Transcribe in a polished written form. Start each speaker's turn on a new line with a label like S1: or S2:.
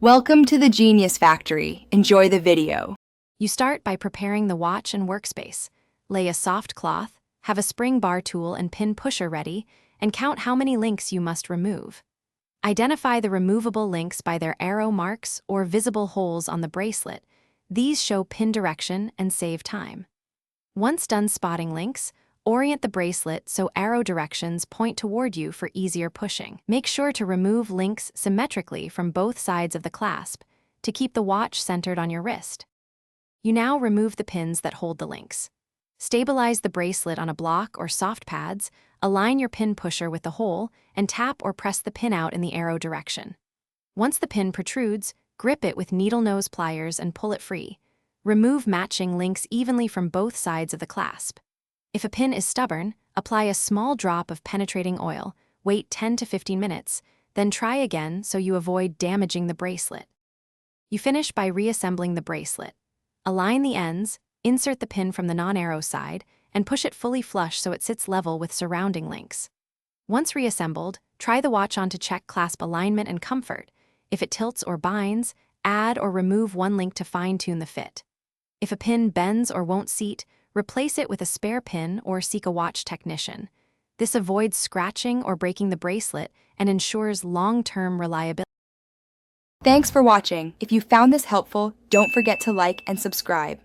S1: Welcome to the Genius Factory. Enjoy the video.
S2: You start by preparing the watch and workspace. Lay a soft cloth, have a spring bar tool and pin pusher ready, and count how many links you must remove. Identify the removable links by their arrow marks or visible holes on the bracelet. These show pin direction and save time. Once done spotting links, orient the bracelet so arrow directions point toward you for easier pushing. Make sure to remove links symmetrically from both sides of the clasp to keep the watch centered on your wrist. You now remove the pins that hold the links. Stabilize the bracelet on a block or soft pads, align your pin pusher with the hole, and tap or press the pin out in the arrow direction. Once the pin protrudes, grip it with needle nose pliers and pull it free. Remove matching links evenly from both sides of the clasp. If a pin is stubborn, apply a small drop of penetrating oil, wait 10 to 15 minutes, then try again so you avoid damaging the bracelet. You finish by reassembling the bracelet. Align the ends, insert the pin from the non-arrow side, and push it fully flush so it sits level with surrounding links. Once reassembled, try the watch on to check clasp alignment and comfort. If it tilts or binds, add or remove one link to fine-tune the fit. If a pin bends or won't seat, replace it with a spare pin or seek a watch technician. This avoids scratching or breaking the bracelet and ensures long-term reliability.
S1: Thanks for watching. If you found this helpful, don't forget to like and subscribe.